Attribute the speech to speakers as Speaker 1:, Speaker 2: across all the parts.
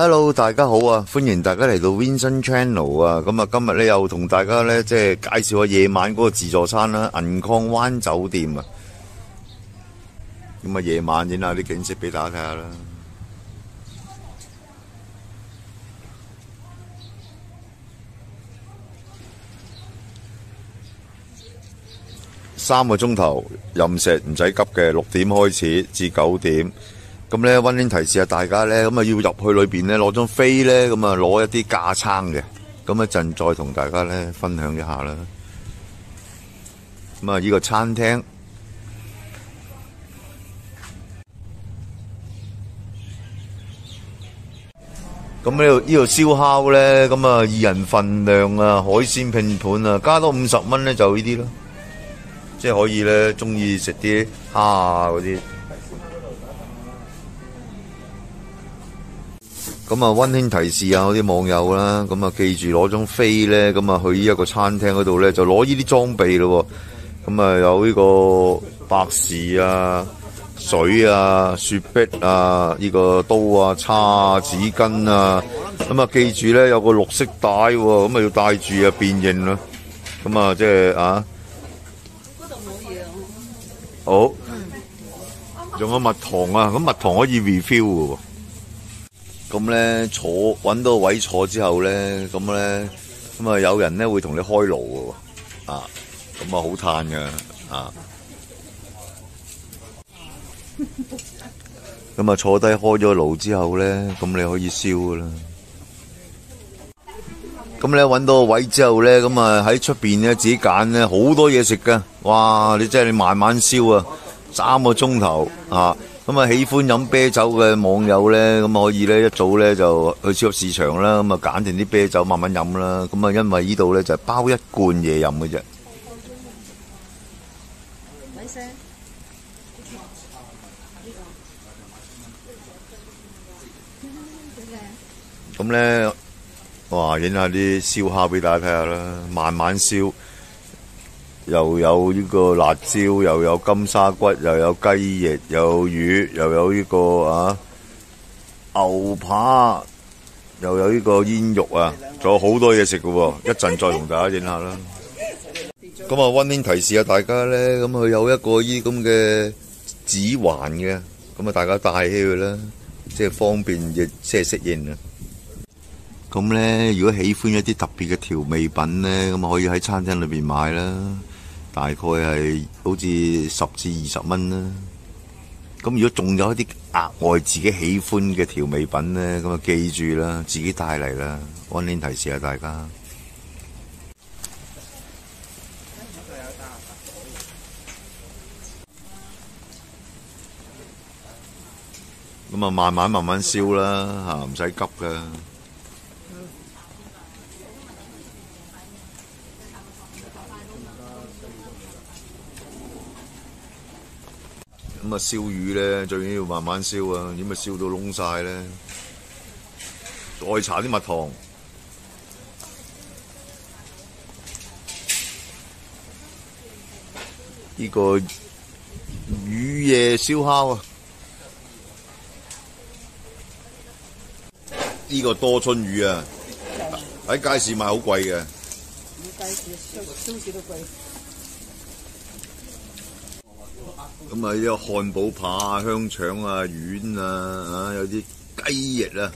Speaker 1: Hello， 大家好啊！歡迎大家嚟到 Vincent Channel 啊！咁啊，今日咧又同大家咧即係介紹下夜晚嗰個自助餐啦，銀礦灣酒店啊！咁啊，夜晚影下啲景色俾大家睇下啦。3個鐘頭任食，唔使急嘅，6點開始至9點。咁咧溫馨提示下大家咧，咁啊要入去裏邊咧攞張飛咧，咁啊攞一啲架撐嘅。咁一陣再同大家咧分享一下啦。咁啊，呢個餐廳，咁呢度燒烤咧，咁啊2人份量啊，海鮮拼盤啊，加多50蚊咧就呢啲咯。即係可以咧，中意食啲蝦啊嗰啲。咁啊，溫馨提示下我啲網友啦，咁啊記住攞張飛咧，咁啊去呢一個餐廳嗰度咧，就攞呢啲裝備咯。咁啊有呢個百事啊、水啊、雪碧啊、呢個刀啊、叉啊、紙巾啊。咁啊記住咧有個綠色帶喎，咁啊要帶住啊變形啦。咁啊即係啊。好，仲有蜜糖啊！咁蜜糖可以 refill 嘅喎。咁咧揾到位坐之後咧，咁啊有人咧會同你開爐嘅喎，啊，咁啊好嘆嘅，啊，咁啊坐低開咗爐之後咧，咁你可以燒嘅啦。咁你揾到個位之後咧，咁啊喺出邊咧自己揀咧，好多嘢食噶，哇！你真係你慢慢燒啊，3個鐘頭啊！咁啊喜歡飲啤酒嘅網友咧，咁可以咧一早咧就去超級市場啦，咁啊揀定啲啤酒慢慢飲啦。咁啊因為呢度咧就係包1罐嘢飲嘅啫。咁咧。哇！影下啲燒烤俾大家睇下啦，慢慢燒，又有呢個辣椒，又有金沙骨，又有雞翼，又有魚，又有呢個牛扒，又有呢個煙肉啊，仲有好多嘢食嘅喎，一陣再同大家影下啦。咁啊，溫馨提示下大家咧，咁佢有一個呢咁嘅指環嘅，咁啊大家戴起佢啦，即係方便亦即係適應啊。咁咧，如果喜歡一啲特別嘅調味品咧，咁可以喺餐廳裏邊買啦，大概係好似10至20蚊啦。咁如果仲有一啲額外自己喜歡嘅調味品咧，咁啊記住啦，自己帶嚟啦，溫馨提示下大家。咁啊，慢慢燒啦，嚇唔使急噶。咁啊燒魚咧，最緊要慢慢燒啊，點咪燒到燶晒咧？再搽啲蜜糖，呢個雨夜燒烤啊，呢個多春魚啊，喺街市賣好貴嘅。街市超市都貴。咁啊，呢個漢堡扒啊、香腸啊、丸啊，有啲雞翼啊，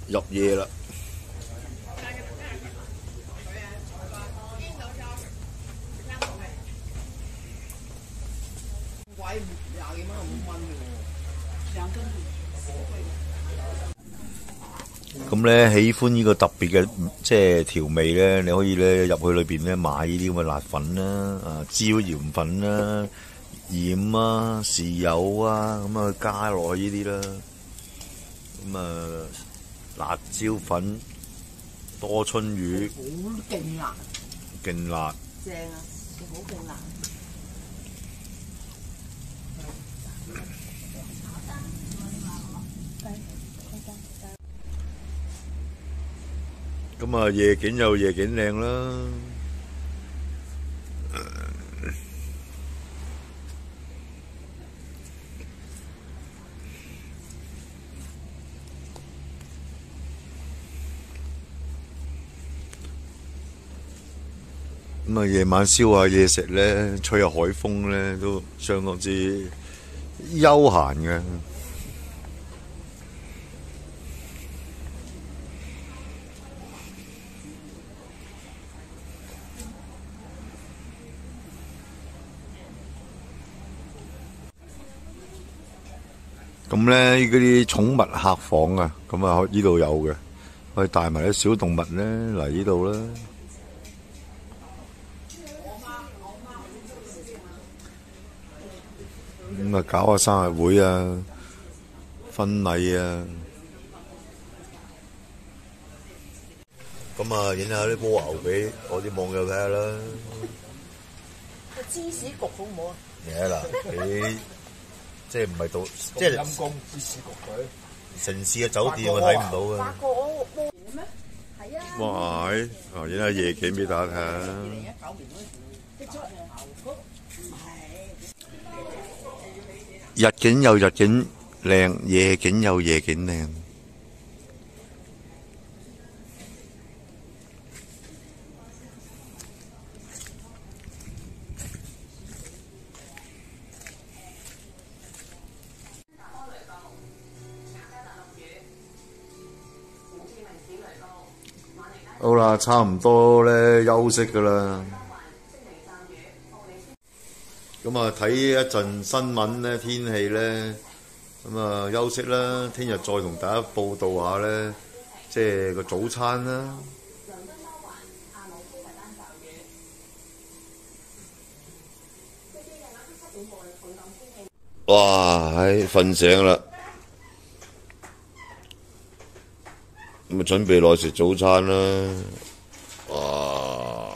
Speaker 1: 入夜啦。咁咧喜歡呢個特別嘅即係調味咧，你可以咧入去裏邊咧買呢啲咁嘅辣粉啦、椒鹽粉啦、鹽啊、豉油啊，咁啊加落去呢啲啦。咁啊辣椒粉、多春魚，好勁辣，勁辣，正啊，好勁辣。咁啊，夜景有夜景靚啦。咁啊，夜晚燒下嘢食咧，吹下海風咧，都相當之悠閒嘅。咁咧，嗰啲寵物客房啊，咁啊，呢度有嘅，可以帶埋啲小動物咧嚟呢度啦。咁啊，搞下生日會啊，婚禮啊，咁啊，影下啲蝸牛俾我啲網友睇下啦。
Speaker 2: 個芝士焗好唔好啊？
Speaker 1: 嘢嗱，你即係唔係到即係
Speaker 3: 陰公芝士焗佢？
Speaker 1: 城市嘅酒店我睇唔到啊！
Speaker 2: 發覺我冇咩？係啊！
Speaker 1: 哇！影下夜景俾大家睇下。日景有日景靚，夜景有夜景靚。好啦，差唔多咧，休息噶啦。咁啊，睇一陣新聞咧，天氣咧，咁啊休息啦。聽日再同大家報道下咧，即係個早餐啦。哇！瞓醒啦，咁啊準備落食早餐啦。哇！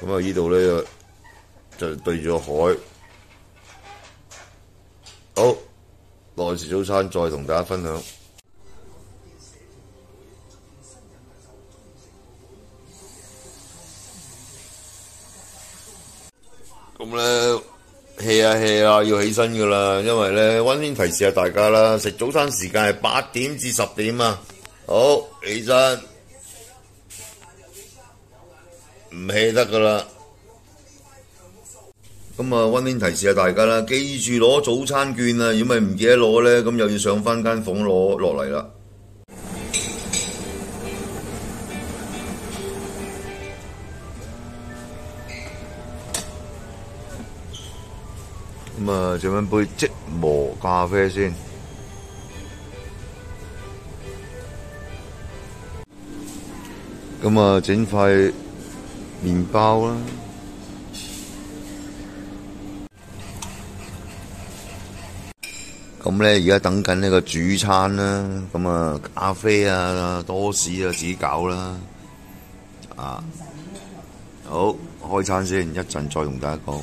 Speaker 1: 咁啊，呢度咧就對住海。好，落去食早餐再同大家分享。咁咧 hea 下 hea 下要起身噶啦，因為咧溫馨提示下大家啦，食早餐時間係8點至10點啊。好，起身，唔 hea 得噶啦。咁啊，溫馨提示下大家啦，記住攞早餐券啊！如果咪唔記得攞咧，咁又要上翻間房攞落嚟啦。咁啊，整翻杯即磨咖啡先。咁啊，整塊麵包啦。咁咧，而家等緊呢個主餐啦。咁啊，咖啡啊、多士啊，自己搞啦。啊，好，開餐先，一陣再同大家講。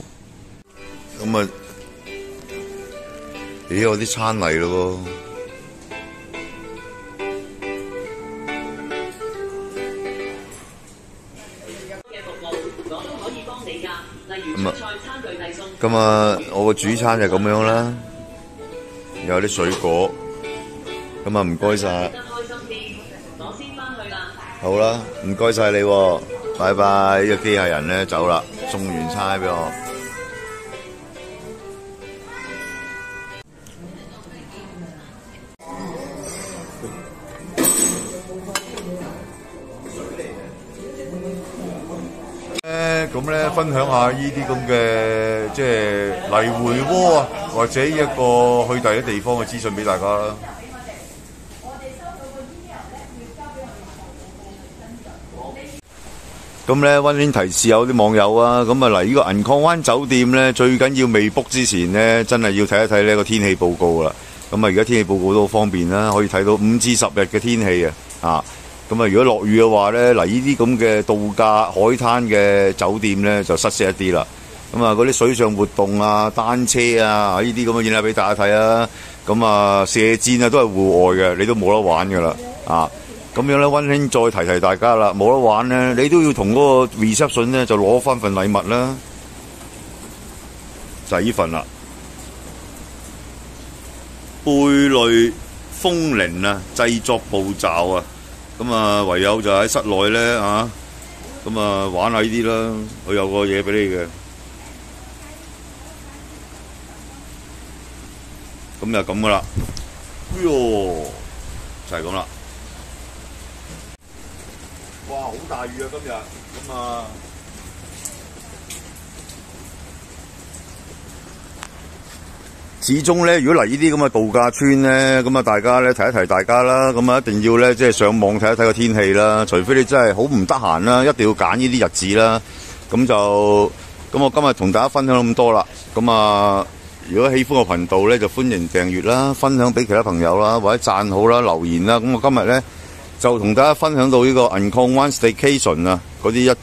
Speaker 1: 咁啊，咦，有啲餐嚟咯喎！咁啊，我個主餐就咁樣啦。有啲水果，咁啊唔該晒。好啦，唔該晒你喎，拜拜。呢個機械人咧走啦，送完差俾我。咁咧分享下呢啲咁嘅即係泥回鍋啊，或者一個去第啲地方嘅資訊俾大家啦。咁咧溫馨提示有啲網友啊，咁啊嚟呢個銀礦灣酒店咧，最緊要未 book 之前咧，真係要睇一睇呢個天氣報告啦。咁啊，而家天氣報告都好方便啦，可以睇到5至10日嘅天氣啊。咁啊，如果落雨嘅話咧，嗱呢啲咁嘅度假海灘嘅酒店咧就失色一啲啦。咁啊，嗰啲水上活動啊、單車啊，呢啲咁嘅影下俾大家睇啊。咁啊，射箭啊都係戶外嘅，你都冇得玩噶啦。啊，咁樣咧溫馨再提提大家啦，冇得玩咧，你都要同嗰個 reception 咧就攞翻份禮物啦，就係呢份啦。貝類風鈴啊，製作步驟啊，咁啊唯有就喺室內咧啊，咁啊玩下呢啲啦，佢有個嘢俾你嘅，咁就咁噶啦，喲就係咁啦。哇！好大雨啊今日，咁啊始終咧，如果嚟呢啲咁嘅度假村咧，咁啊大家咧提一提大家啦，咁啊一定要咧即係上網睇一睇個天氣啦，除非你真係好唔得閒啦，一定要揀呢啲日子啦。咁我今日同大家分享咁多啦，咁啊如果喜歡個頻道咧，就歡迎訂閱啦，分享俾其他朋友啦，或者讚好啦、留言啦。咁我今日咧就同大家分享到呢個 Angkor Wat Staycation 啊，嗰啲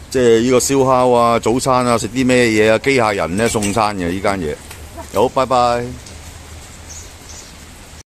Speaker 1: 即係呢個燒烤啊、早餐啊、食啲咩嘢啊、機械人咧送餐嘅呢間嘢。好，拜拜。